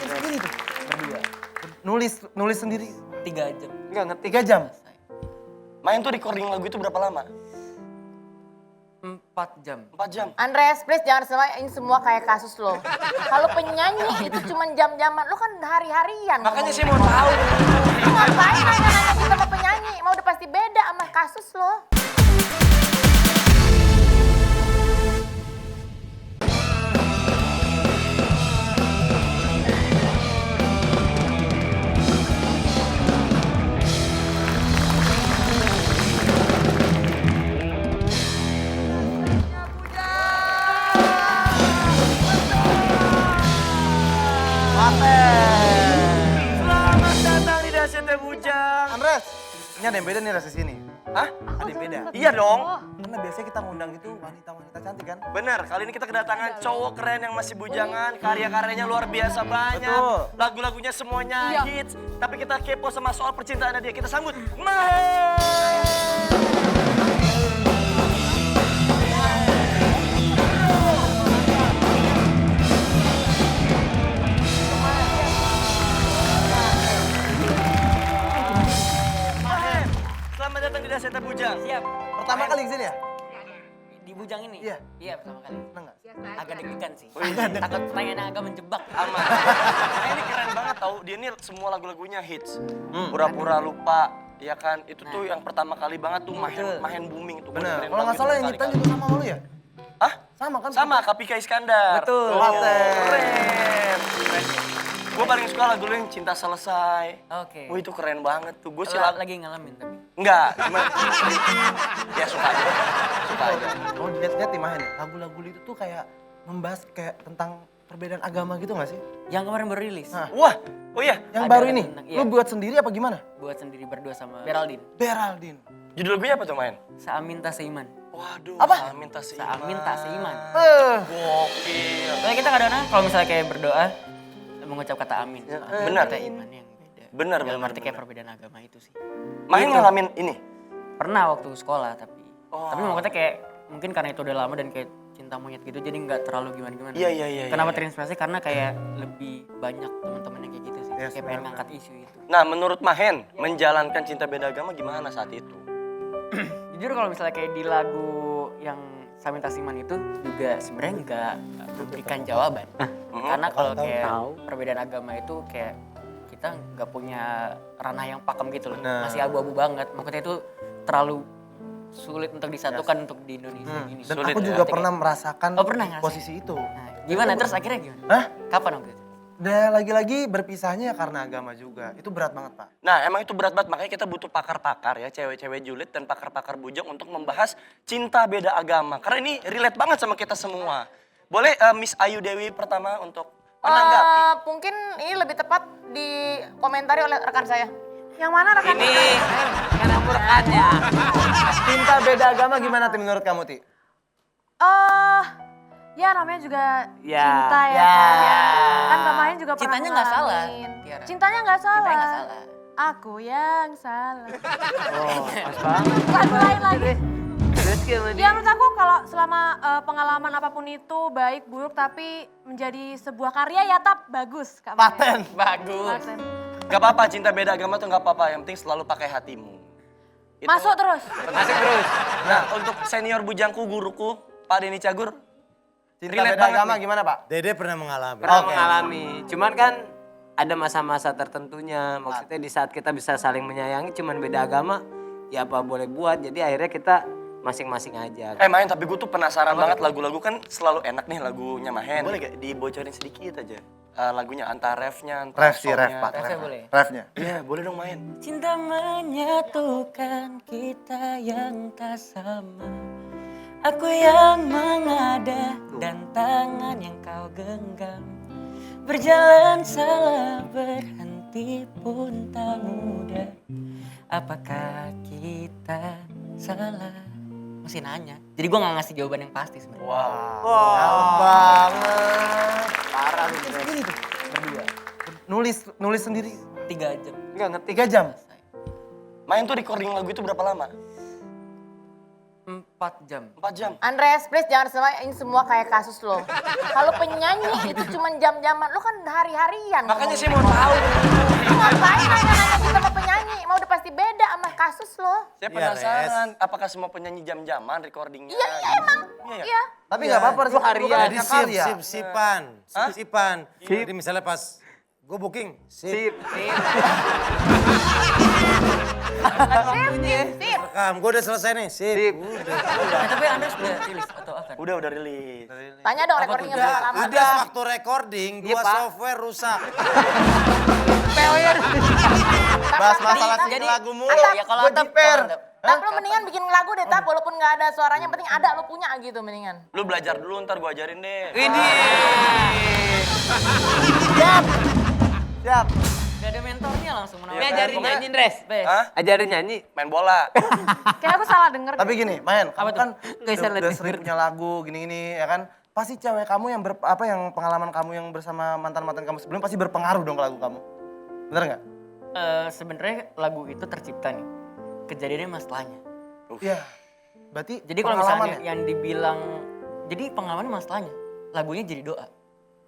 Ini tuh. Berdua. Nulis sendiri 3 jam. Enggak ngerti. 3 jam. Main tuh recording lagu itu berapa lama? 4 jam. 4 jam. Andreas, please jangan samain semua kayak kasus lo. Kalau penyanyi itu cuma jam-jaman, lo kan hari-harian. Makanya saya mau tahu. Lo ngapain nanya-nanya gitu sama penyanyi? Mau udah pasti beda sama kasus lo. Selamat datang di Dahsyatnya Bujang. Andres, ini ada yang beda nih rasa sini. Hah? Ada yang beda. Iya dong. Karena biasanya kita ngundang itu wanita-wanita cantik kan? Bener, kali ini kita kedatangan cowok keren yang masih bujangan, karya-karyanya luar biasa banyak, Betul. lagu-lagunya semuanya hits. Tapi kita kepo sama soal percintaan dia, kita sambut Mahen. Mahen, selamat datang di Dahsyatnya Bujang. Siap. Pertama kali di sini ya? Di Bujang ini? Iya. Iya, pertama kali. Seneng gak? Agak deg-degan sih. Takut pertanyaannya agak menjebak. Aman. Nah, ini keren banget tau, dia ini semua lagu-lagunya hits. Pura-pura lupa, ya kan? Itu tuh yang pertama kali banget tuh main booming tuh. Gua Bener. dengerin Kalau lagu nggak itu salah yang berkali-kali. nyiptain juga sama lu ya? Hah? Sama kan? Sama, Kapika Iskandar. Betul. Oh, Keren. keren. Gue paling suka lagu lu yang Cinta Selesai. Oke. Wah itu keren banget tuh. Gue sih Lagi ngalamin tapi. enggak, cuma ya suka aja. Suka aja. Oh dilihat-lihat di Mahen ya? Lagu-lagu itu tuh kayak membahas kayak tentang perbedaan agama gitu gak sih? Yang kemarin baru rilis. Nah. Wah, oh iya, Yang Ada baru ini, tentang- iya. lu buat sendiri apa gimana? Buat sendiri berdua sama Beraldin. Beraldin. judul lagunya apa tuh main? Saamin tak seiman. Waduh, Apa? Saamin tak seiman. Saamin tak seiman. Gokil. Soalnya kita kadang-kadang kalau misalnya kayak berdoa mengucap kata amin. benar. Kita iman yang beda. Benar, Dalam benar, arti kayak benar. perbedaan agama itu sih. Main ngalamin ini? Pernah waktu sekolah tapi. Oh. Tapi maksudnya kayak mungkin karena itu udah lama dan kayak cinta monyet gitu jadi nggak terlalu gimana-gimana. Iya. Kenapa iya. terinspirasi? Karena kayak lebih banyak teman-teman yang kayak gitu sih. Yes, Kayak pengen benar. ngangkat isu itu. Nah, menurut Mahen, menjalankan cinta beda agama gimana saat itu? Jujur kalau misalnya kayak di lagu yang Samin Tasiman itu juga sebenarnya nggak memberikan jawaban. Karena kalau kayak perbedaan agama itu kayak kita nggak punya ranah yang pakem gitu loh. Benar. Masih abu-abu banget. Makanya itu terlalu sulit untuk disatukan untuk di Indonesia gini. Dan Sulit aku ya. juga pernah merasakan Oh, pernah ngerasain? posisi itu. Nah, gimana terus akhirnya gimana? Hah? Kapan waktu itu? Dan lagi-lagi berpisahnya karena agama juga. Itu berat banget, Pak. Nah, emang itu berat banget, makanya kita butuh pakar-pakar ya, cewek-cewek julid dan pakar-pakar bujang untuk membahas cinta beda agama. Karena ini relate banget sama kita semua. Boleh Miss Ayu Dewi pertama untuk menanggapi? Mungkin ini lebih tepat dikomentari oleh rekan saya. Yang mana rekan Ini saya? kan rekannya. Cinta beda agama gimana Ti menurut kamu, Ti? Ya namanya juga Ya. cinta ya, Ya. kan. Kan Mbak Mahen juga pernah Cintanya nggak salah, ngalamin. Tiara. Cintanya nggak salah. Cintanya nggak salah. Aku yang salah. Oh, pas banget. Lagu lain lagi. Terus gimana? Ya menurut aku kalau selama pengalaman apapun itu baik buruk tapi menjadi sebuah karya ya tap bagus Kak Paten. Mahen. Bagus. Paten. Gak apa-apa, cinta beda agama tuh gak apa-apa, yang penting selalu pakai hatimu. Itu- Masuk terus. Masuk terus. Nah, untuk senior bujangku, guruku, Pak Denny Cagur, Cinta relate beda banget agama nih. gimana, Pak? Dede pernah mengalami. Pernah mengalami. Cuman kan ada masa-masa tertentunya. Maksudnya di saat kita bisa saling menyayangi cuman beda agama, ya apa boleh buat. Jadi akhirnya kita masing-masing aja. Mahen, tapi gue tuh penasaran banget lagu-lagu kan selalu enak nih lagunya Mahen. Boleh gak dibocorin sedikit aja? Lagunya, entah refnya, entah Ref sih, ref, songnya. Pak. Refnya boleh? Refnya. Iya, boleh dong Mahen. Cinta menyatukan kita yang tak sama. Aku yang mengada dan tangan yang kau genggam. Berjalan salah berhenti pun tak mudah. Apakah kita salah? Masih nanya. Jadi gue gak ngasih jawaban yang pasti sebenarnya. Jauh banget. Parah lu. Ini tuh. Berdua. Nulis sendiri 3 jam. Enggak ngerti. 3 jam. Mahen tuh recording lagu itu berapa lama? 4 jam. 4 jam. Andreas, please jangan samain semua kayak kasus lo. Kalau penyanyi itu cuma jam-jaman, lo kan hari-harian. Makanya ngomongin saya mau tahu. Lo ngapain nanya-nanya gitu sama penyanyi? Mau udah pasti beda sama kasus lo. Saya Iya, penasaran, apakah semua penyanyi jam-jaman recordingnya? Iya, iya emang. Iya. Iya. Tapi nggak apa-apa, Lu harian. Jadi sip-sipan. Sip-sipan. Jadi misalnya pas gue booking, sip. Sip. Rekam, gue udah selesai nih, sip. Tapi Andres udah rilis atau akan? Udah rilis. Tanya dong recordingnya berapa lama. Udah waktu recording, dua software rusak. Bahas masalah Jadi, lagu mulu. Ya kalau Gua Atap, jiper. Tapi lo mendingan bikin lagu deh, Tap. Walaupun nggak ada suaranya, yang penting ada lo punya gitu mendingan. Lu belajar dulu, ntar gua ajarin deh. Siap. Udah ada mentornya langsung Ini menawarkan. ajarin nyanyi, Dres. Best. Hah? Ajarin nyanyi. Main bola. Kayak aku salah denger. Tapi gini, Mahen, kamu tuh? kan Nggak salah udah denger. sering punya lagu gini-gini ya kan? Pasti cewek kamu yang yang pengalaman kamu yang bersama mantan-mantan kamu sebelum pasti berpengaruh dong ke lagu kamu. Bener nggak? Sebenarnya lagu itu tercipta nih. Kejadiannya masalahnya. Iya. Berarti Jadi kalau pengalaman misalnya ya? yang dibilang, jadi pengalaman masalahnya, lagunya jadi doa.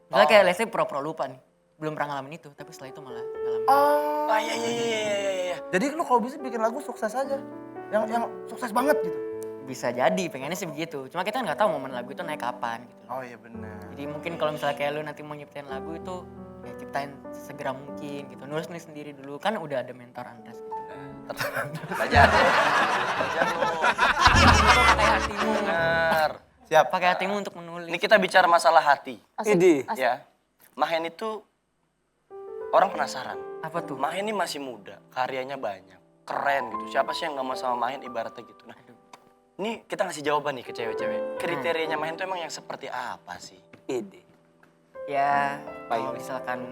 Misalnya kayak let's say pura-pura lupa nih, belum pernah ngalamin itu, tapi setelah itu malah ngalamin. Oh. Iya. Jadi lu kalau bisa bikin lagu sukses aja. Yang sukses banget gitu. Bisa jadi, pengennya sih begitu. Cuma kita nggak tahu momen lagu itu naik kapan gitu. Oh iya benar. Jadi mungkin kalau misalnya kayak lu nanti mau nyiptain lagu itu, ya ciptain segera mungkin gitu. Nulis sendiri dulu, kan udah ada mentor Andres gitu. Belajar. Belajar lu. Pakai hatimu, Bener. Siap. pakai hatimu untuk menulis. Ini kita bicara masalah hati. Ini. Ya. Mahen itu orang penasaran. Apa tuh? Mahen ini masih muda, karyanya banyak, keren gitu. Siapa sih yang nggak mau sama Mahen ibaratnya gitu. Nah, ini kita ngasih jawaban nih ke cewek-cewek. Kriterianya Mahen itu emang yang seperti apa sih? Ide. Ya, kalau misalkan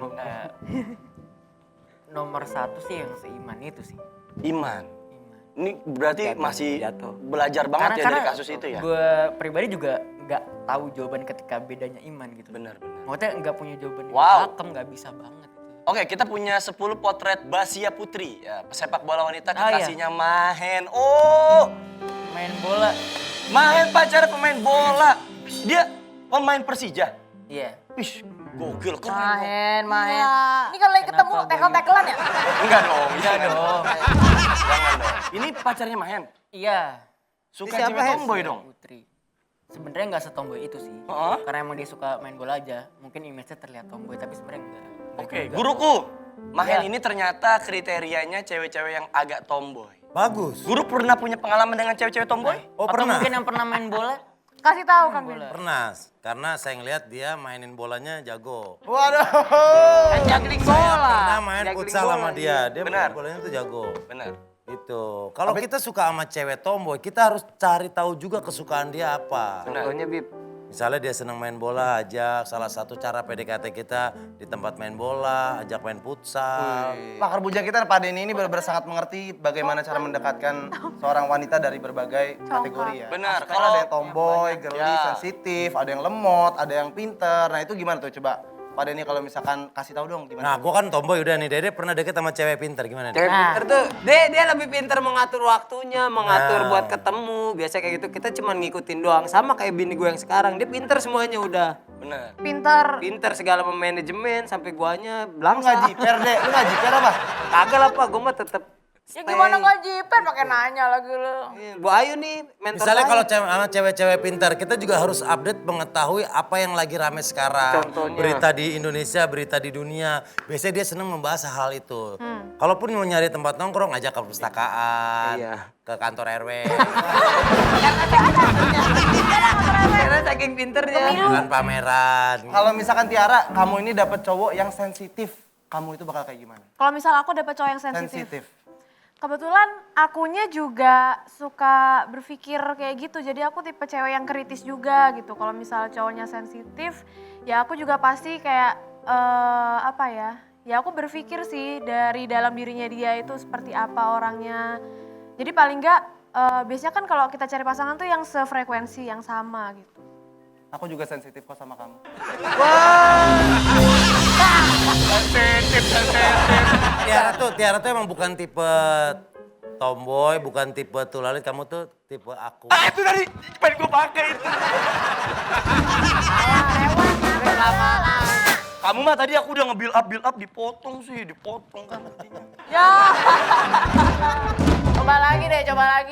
nomor 1 sih yang seiman itu sih. Iman. Iman. Ini berarti Jatuh, masih jatuh. belajar banget ya dari kasus itu ya? Gue pribadi juga nggak tahu jawaban ketika bedanya iman gitu. Benar. Maksudnya nggak punya jawaban yang Wow. pakem, nggak bisa banget. Gitu. Oke, kita punya 10 potret Basia Putri, ya, pesepak bola wanita Oh, iya. kekasihnya Mahen. Oh, Main bola, Mahen pacar pemain bola. Dia pemain Persija. iya. Wih, gokil keren. Mahen. Ini kalau lagi ketemu tekel-tekelan ya? Enggak dong, Enggak dong. Jangan dong. Ini pacarnya Mahen. Iya. Suka Ini siapa, cewek Hen? tomboy dong. Putri. Sebenarnya nggak setomboy itu sih. Heeh. Karena emang dia suka main bola aja. Mungkin image-nya terlihat tomboy, tapi sebenarnya enggak. Oke, guruku. Mahen Iya. ini ternyata kriterianya cewek-cewek yang agak tomboy. Bagus. Guru pernah punya pengalaman dengan cewek-cewek tomboy? Oh Atau pernah? mungkin yang pernah main bola? Kasih tahu Kang Ben. Pernah. Karena saya ngeliat dia mainin bolanya jago. Waduh. Kan juggling bola. Pernah main Juggling futsal bola, sama dia. Dia Benar. main bolanya tuh jago. Benar. Itu. Kalau kita suka sama cewek tomboy, kita harus cari tahu juga kesukaan dia apa. Contohnya, Bib. Misalnya dia senang main bola, ajak salah satu cara PDKT kita di tempat main bola, ajak main futsal. Pakar bujang kita Pak Denny ini benar-benar sangat mengerti bagaimana cara mendekatkan seorang wanita dari berbagai kategori ya. Benar, Aspek kalau- ada yang tomboy, girly, Ya. sensitif, ada yang lemot, ada yang pinter. Nah itu gimana tuh coba Pak Denny kalau misalkan kasih tahu dong gimana? Nah, gua kan tomboy udah nih. Dede pernah deket sama cewek pintar gimana? Dede? Cewek pinter tuh, dia lebih pinter mengatur waktunya, mengatur Nah. buat ketemu. Biasa kayak gitu, kita cuma ngikutin doang. Sama kayak bini gue yang sekarang, dia pinter semuanya udah. Benar. Pinter. Pinter segala manajemen sampai guanya Lu belangsa. nggak jiper deh, lu nggak jiper apa? Kagak lah Pak, gue mah tetep Ya gimana nggak jiper pakai nanya lagi lo. Bu Ayu nih, mentor Misalnya saya. kalau sama cewek-cewek pintar, kita juga harus update mengetahui apa yang lagi rame sekarang. Contohnya? Berita di Indonesia, berita di dunia. Biasanya dia seneng membahas hal itu. Kalaupun mau nyari tempat nongkrong, ajak ke perpustakaan, Iya. ke kantor RW, Karena saking pinternya. dengan pameran. Kalau misalkan Tiara, kamu ini dapet cowok yang sensitif, kamu itu bakal kayak gimana? Kalau misal aku dapet cowok yang sensitif. Sensitif. Kebetulan akunya juga suka berpikir kayak gitu. Jadi aku tipe cewek yang kritis juga gitu. Kalau misal cowoknya sensitif, ya aku juga pasti kayak apa ya? Ya aku berpikir sih dari dalam dirinya dia itu seperti apa orangnya. Jadi paling enggak biasanya kan kalau kita cari pasangan tuh yang sefrekuensi, yang sama gitu. Aku juga sensitif kok sama kamu. Tiara tuh emang bukan tipe tomboy, bukan tipe tulalit, kamu tuh tipe aku. Ah itu dari pengen gue pakai itu. Kamu mah tadi aku udah nge-build up, dipotong kan artinya. Ya. Coba lagi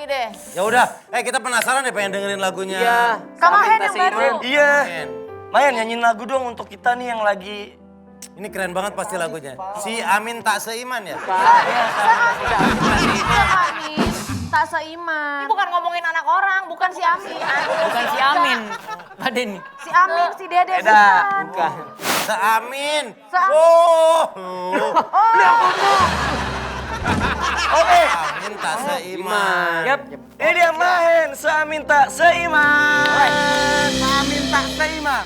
deh. Ya udah, kita penasaran deh pengen dengerin lagunya. Iya. Kamahen yang baru. Iya. Men. Mayan nyanyiin lagu dong untuk kita nih yang lagi. Ini keren banget pasti lagunya. Si Amin tak seiman ya? Amin, tak seiman. Ini bukan ngomongin anak orang, bukan si Amin. Bukan si Amin. Pak Denny. Si Amin, si Dede Beda. bukan. Seamin. Seamin. Oh. Oke. Amin tak seiman. Yap. Ini dia Mahen, Seamin tak seiman. Amin tak seiman.